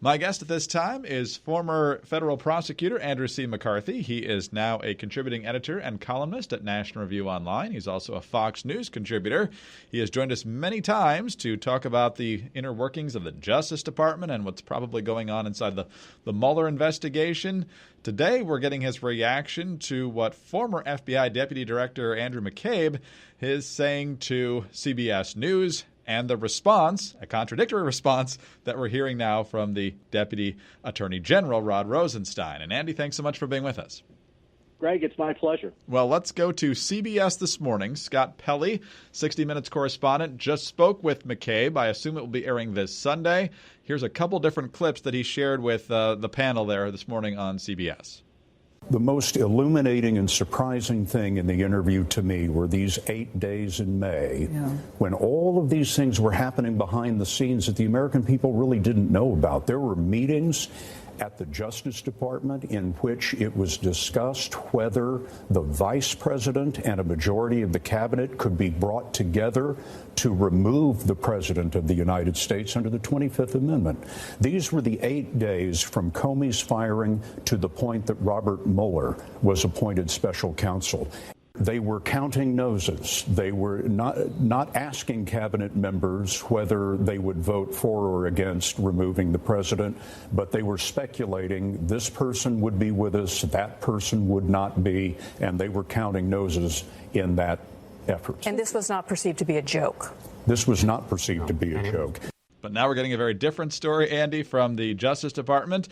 My guest at this time is former federal prosecutor Andrew C. McCarthy. He is now a contributing editor and columnist at National Review Online. He's also a Fox News contributor. He has joined us many times to talk about the inner workings of the Justice Department and what's probably going on inside the Mueller investigation. Today, we're getting his reaction to what former FBI Deputy Director Andrew McCabe is saying to CBS News, and the response, a contradictory response, that we're hearing now from the Deputy Attorney General, Rod Rosenstein. And Andy, thanks so much for being with us. Greg, it's my pleasure. Well, let's go to CBS this morning. Scott Pelley, 60 Minutes correspondent, just spoke with McCabe. I assume it will be airing this Sunday. Here's a couple different clips that he shared with the panel there this morning on CBS. The most illuminating and surprising thing in the interview to me were these 8 days in May when all of these things were happening behind the scenes that the American people really didn't know about. There were meetings at the Justice Department in which it was discussed whether the vice president and a majority of the cabinet could be brought together to remove the president of the United States under the 25th Amendment. These were the 8 days from Comey's firing to the point that Robert Mueller was appointed special counsel. They were counting noses. They were not asking cabinet members whether they would vote for or against removing the president, but they were speculating this person would be with us, that person would not be, and they were counting noses in that effort. And this was not perceived to be a joke. This was not perceived to be a joke. But now we're getting a very different story, Andy, from the Justice Department.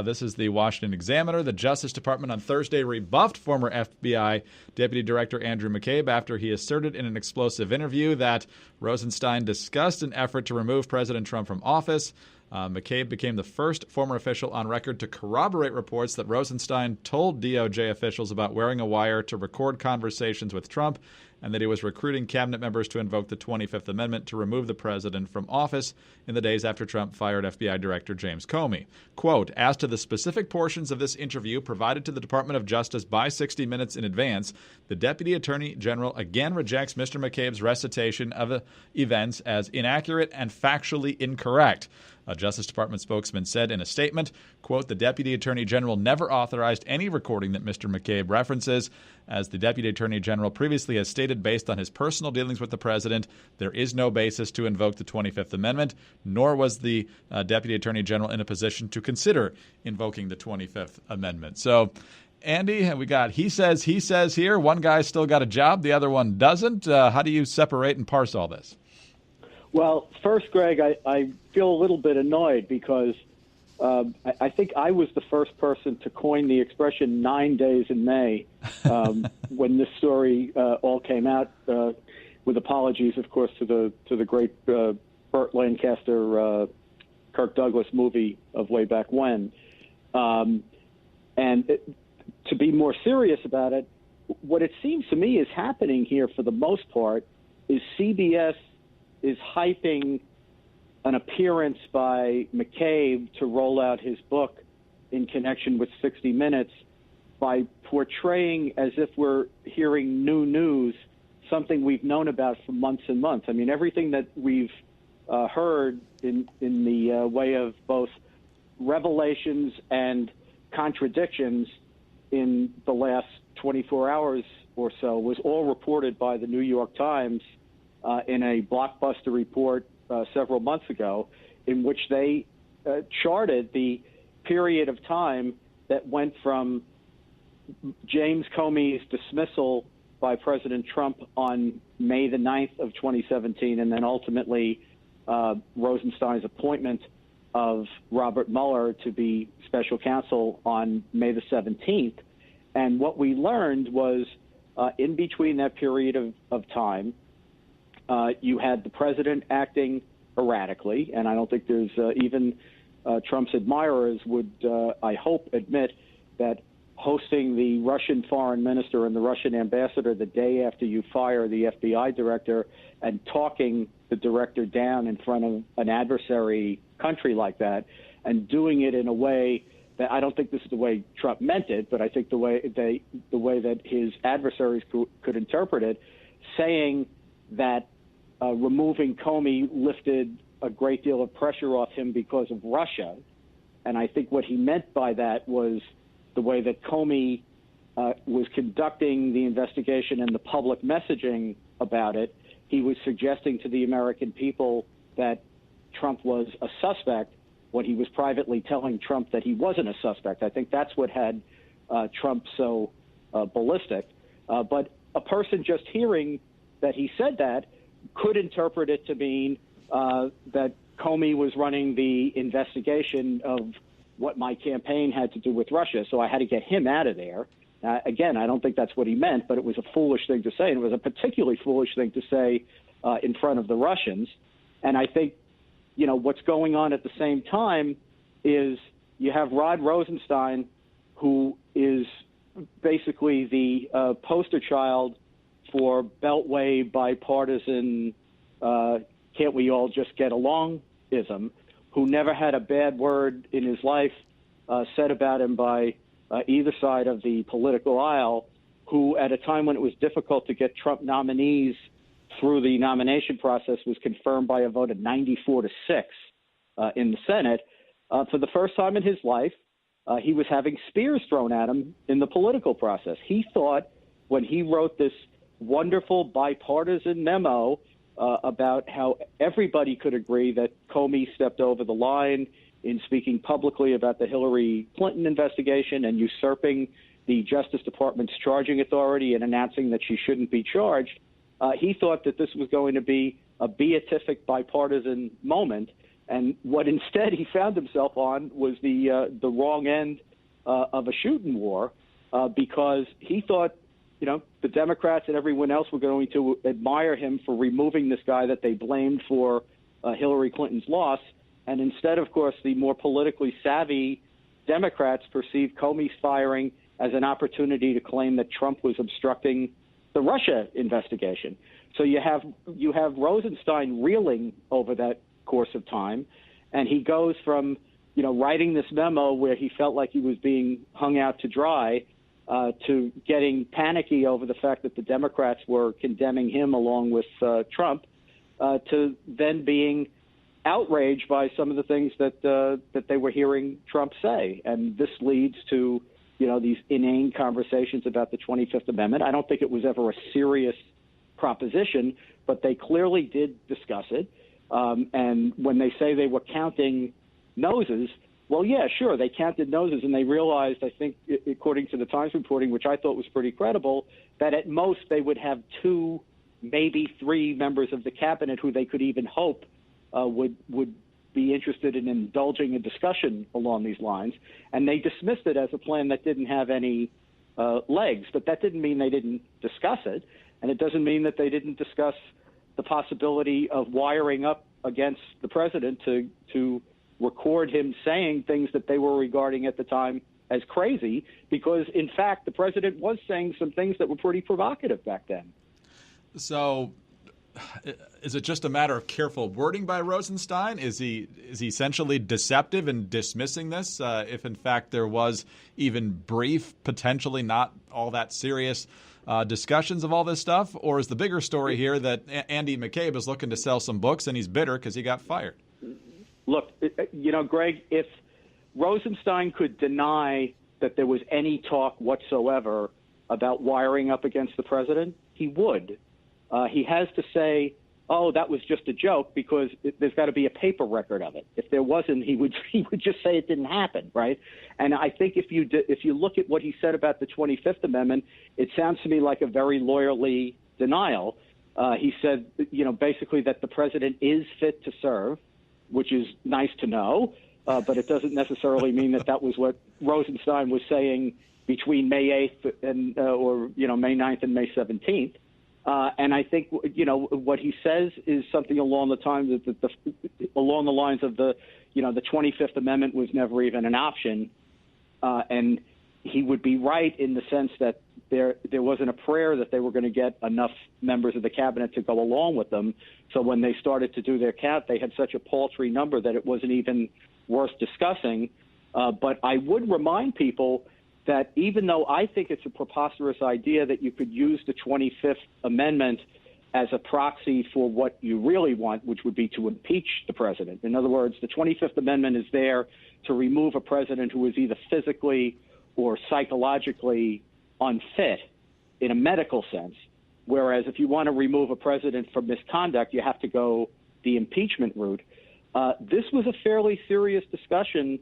This is the Washington Examiner. The Justice Department on Thursday rebuffed former FBI Deputy Director Andrew McCabe after he asserted in an explosive interview that Rosenstein discussed an effort to remove President Trump from office. McCabe became the first former official on record to corroborate reports that Rosenstein told DOJ officials about wearing a wire to record conversations with Trump and that he was recruiting cabinet members to invoke the 25th Amendment to remove the president from office in the days after Trump fired FBI Director James Comey. Quote, as to the specific portions of this interview provided to the Department of Justice by 60 Minutes in advance, the Deputy Attorney General again rejects Mr. McCabe's recitation of events as inaccurate and factually incorrect. A Justice Department spokesman said in a statement, quote, the Deputy Attorney General never authorized any recording that Mr. McCabe references. As the Deputy Attorney General previously has stated, based on his personal dealings with the president, there is no basis to invoke the 25th Amendment, nor was the Deputy Attorney General in a position to consider invoking the 25th Amendment. So, Andy, we got he says here. One guy's still got a job, the other one doesn't. How do you separate and parse all this? Well, first, Greg, I feel a little bit annoyed because I think I was the first person to coin the expression 9 days in May when this story all came out, with apologies, of course, to the great Burt Lancaster, Kirk Douglas movie of way back when. To be more serious about it, what it seems to me is happening here for the most part is CBS is hyping an appearance by McCabe to roll out his book in connection with 60 Minutes by portraying as if we're hearing new news, something we've known about for months and months. I mean, everything that we've heard in the way of both revelations and contradictions in the last 24 hours or so was all reported by the New York Times in a blockbuster report several months ago, in which they charted the period of time that went from James Comey's dismissal by President Trump on May the 9th of 2017, and then ultimately Rosenstein's appointment of Robert Mueller to be special counsel on May the 17th. And what we learned was in between that period of time, you had the president acting erratically, and I don't think there's even Trump's admirers would, I hope, admit that hosting the Russian foreign minister and the Russian ambassador the day after you fire the FBI director and talking the director down in front of an adversary country like that and doing it in a way that I don't think this is the way Trump meant it, but I think the way that his adversaries could interpret it, saying that removing Comey lifted a great deal of pressure off him because of Russia, And I think what he meant by that was the way that Comey was conducting the investigation and the public messaging about it. He was suggesting to the American people that Trump was a suspect when he was privately telling Trump that he wasn't a suspect. I think that's what had Trump so ballistic. But a person just hearing that he said that could interpret it to mean that Comey was running the investigation of what my campaign had to do with Russia, so I had to get him out of there. Again, I don't think that's what he meant, but it was a foolish thing to say, and it was a particularly foolish thing to say in front of the Russians. And I think, you know, what's going on at the same time is you have Rod Rosenstein, who is basically the poster child for Beltway bipartisan can't we all just get along-ism, who never had a bad word in his life said about him by either side of the political aisle, who at a time when it was difficult to get Trump nominees through the nomination process was confirmed by a vote of 94-6 in the Senate. For the first time in his life, he was having spears thrown at him in the political process. He thought when he wrote this wonderful bipartisan memo about how everybody could agree that Comey stepped over the line in speaking publicly about the Hillary Clinton investigation and usurping the Justice Department's charging authority and announcing that she shouldn't be charged. He thought that this was going to be a beatific bipartisan moment, and what instead he found himself on was the wrong end of a shooting war because he thought, you know, the Democrats and everyone else were going to admire him for removing this guy that they blamed for Hillary Clinton's loss. And instead, of course, the more politically savvy Democrats perceived Comey's firing as an opportunity to claim that Trump was obstructing the Russia investigation. So you have Rosenstein reeling over that course of time, and he goes from, you know, writing this memo where he felt like he was being hung out to dry to getting panicky over the fact that the Democrats were condemning him along with Trump, to then being outraged by some of the things that they were hearing Trump say. And this leads to, you know, these inane conversations about the 25th Amendment. I don't think it was ever a serious proposition, but they clearly did discuss it. And when they say they were counting noses, well, yeah, sure, they counted noses, and they realized, I think, according to the Times reporting, which I thought was pretty credible, that at most they would have 2, maybe 3 members of the cabinet who they could even hope would be interested in indulging a discussion along these lines. And they dismissed it as a plan that didn't have any legs. But that didn't mean they didn't discuss it, and it doesn't mean that they didn't discuss the possibility of wiring up against the president to record him saying things that they were regarding at the time as crazy, because, in fact, the president was saying some things that were pretty provocative back then. So is it just a matter of careful wording by Rosenstein? Is he essentially deceptive in dismissing this, if, in fact, there was even brief, potentially not all that serious discussions of all this stuff? Or is the bigger story here that Andy McCabe is looking to sell some books and he's bitter because he got fired? Look, you know, Greg, if Rosenstein could deny that there was any talk whatsoever about wiring up against the president, he would. He has to say, oh, that was just a joke, because there's got to be a paper record of it. If there wasn't, he would just say it didn't happen, right? And I think if you look at what he said about the 25th Amendment, it sounds to me like a very lawyerly denial. He said, you know, basically that the president is fit to serve, which is nice to know, but it doesn't necessarily mean that was what Rosenstein was saying between May 8th and May 9th and May 17th. And I think, you know, what he says is something along the lines of the 25th Amendment was never even an option. And he would be right in the sense that there wasn't a prayer that they were going to get enough members of the cabinet to go along with them. So when they started to do their count, they had such a paltry number that it wasn't even worth discussing. But I would remind people that even though I think it's a preposterous idea that you could use the 25th Amendment as a proxy for what you really want, which would be to impeach the president. In other words, the 25th Amendment is there to remove a president who is either physically or psychologically unfit in a medical sense, whereas if you want to remove a president for misconduct, you have to go the impeachment route. This was a fairly serious discussion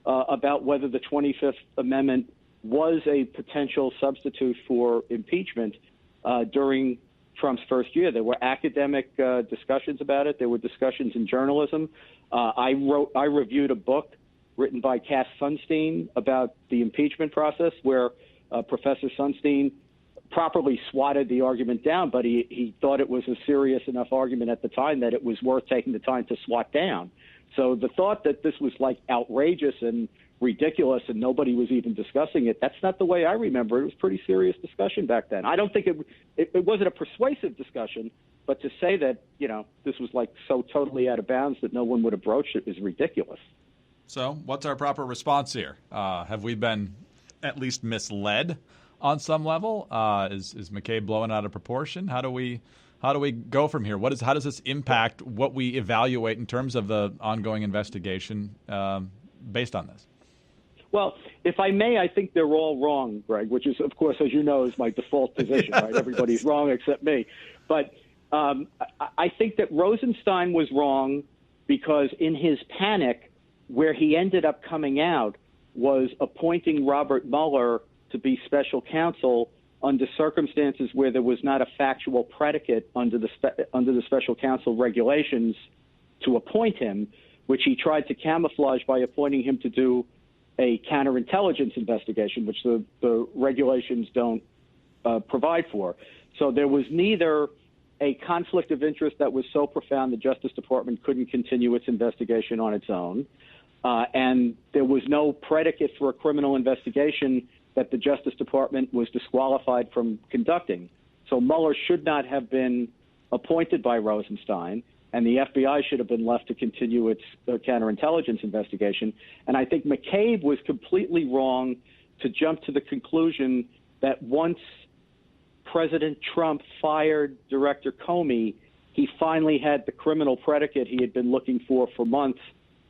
about whether the 25th Amendment was a potential substitute for impeachment during Trump's first year. There were academic discussions about it. There were discussions in journalism. I reviewed a book written by Cass Sunstein about the impeachment process, where Professor Sunstein properly swatted the argument down, but he thought it was a serious enough argument at the time that it was worth taking the time to swat down. So the thought that this was like outrageous and ridiculous and nobody was even discussing it, that's not the way I remember it. It was pretty serious discussion back then. I don't think it wasn't a persuasive discussion, but to say that, this was like so totally out of bounds that no one would have broached it is ridiculous. So what's our proper response here? Have we been at least misled on some level? Is McCabe blowing out of proportion? How do we go from here? How does this impact what we evaluate in terms of the ongoing investigation based on this? Well, if I may, I think they're all wrong, Greg, which is, of course, as you know, is my default position, right? Everybody's wrong except me. But I think that Rosenstein was wrong because in his panic, where he ended up coming out was appointing Robert Mueller to be special counsel under circumstances where there was not a factual predicate under the special counsel regulations to appoint him, which he tried to camouflage by appointing him to do a counterintelligence investigation, which the regulations don't provide for. So there was neither a conflict of interest that was so profound the Justice Department couldn't continue its investigation on its own, and there was no predicate for a criminal investigation that the Justice Department was disqualified from conducting. So Mueller should not have been appointed by Rosenstein, and the FBI should have been left to continue its counterintelligence investigation. And I think McCabe was completely wrong to jump to the conclusion that once President Trump fired Director Comey, he finally had the criminal predicate he had been looking for months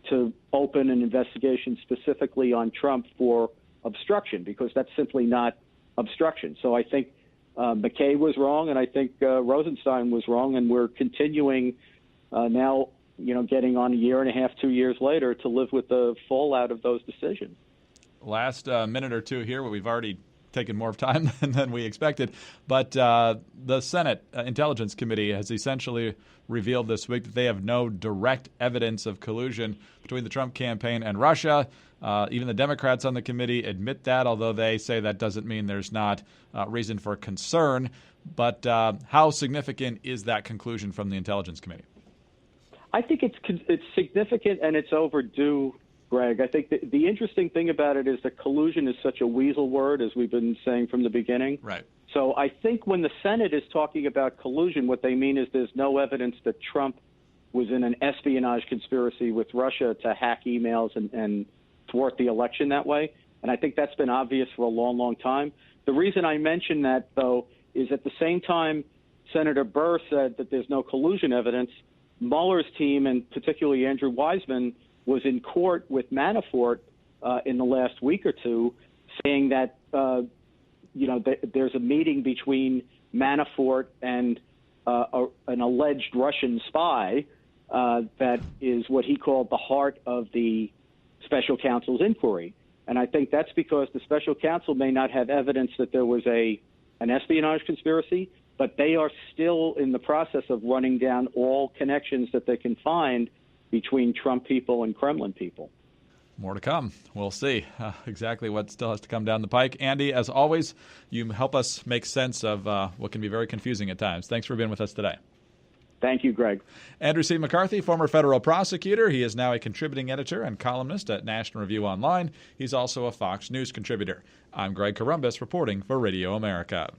to open an investigation specifically on Trump for obstruction, because that's simply not obstruction. So I think McCabe was wrong, and I think Rosenstein was wrong, and we're continuing now, getting on a year and a half, 2 years later, to live with the fallout of those decisions. Last minute or two here, we've already taken more time than we expected, but the Senate Intelligence Committee has essentially revealed this week that they have no direct evidence of collusion between the Trump campaign and Russia. Even the Democrats on the committee admit that, although they say that doesn't mean there's not reason for concern. But how significant is that conclusion from the Intelligence Committee? I think it's significant and it's overdue, Greg. I think the interesting thing about it is that collusion is such a weasel word, as we've been saying from the beginning. Right. So I think when the Senate is talking about collusion, what they mean is there's no evidence that Trump was in an espionage conspiracy with Russia to hack emails and thwart the election that way. And I think that's been obvious for a long, long time. The reason I mention that, though, is at the same time Senator Burr said that there's no collusion evidence, Mueller's team, and particularly Andrew Weissman, was in court with Manafort in the last week or two, saying that there's a meeting between Manafort and an alleged Russian spy that is what he called the heart of the special counsel's inquiry. And I think that's because the special counsel may not have evidence that there was an espionage conspiracy, but they are still in the process of running down all connections that they can find between Trump people and Kremlin people. More to come. We'll see exactly what still has to come down the pike. Andy, as always, you help us make sense of what can be very confusing at times. Thanks for being with us today. Thank you, Greg. Andrew C. McCarthy, former federal prosecutor. He is now a contributing editor and columnist at National Review Online. He's also a Fox News contributor. I'm Greg Corombos reporting for Radio America.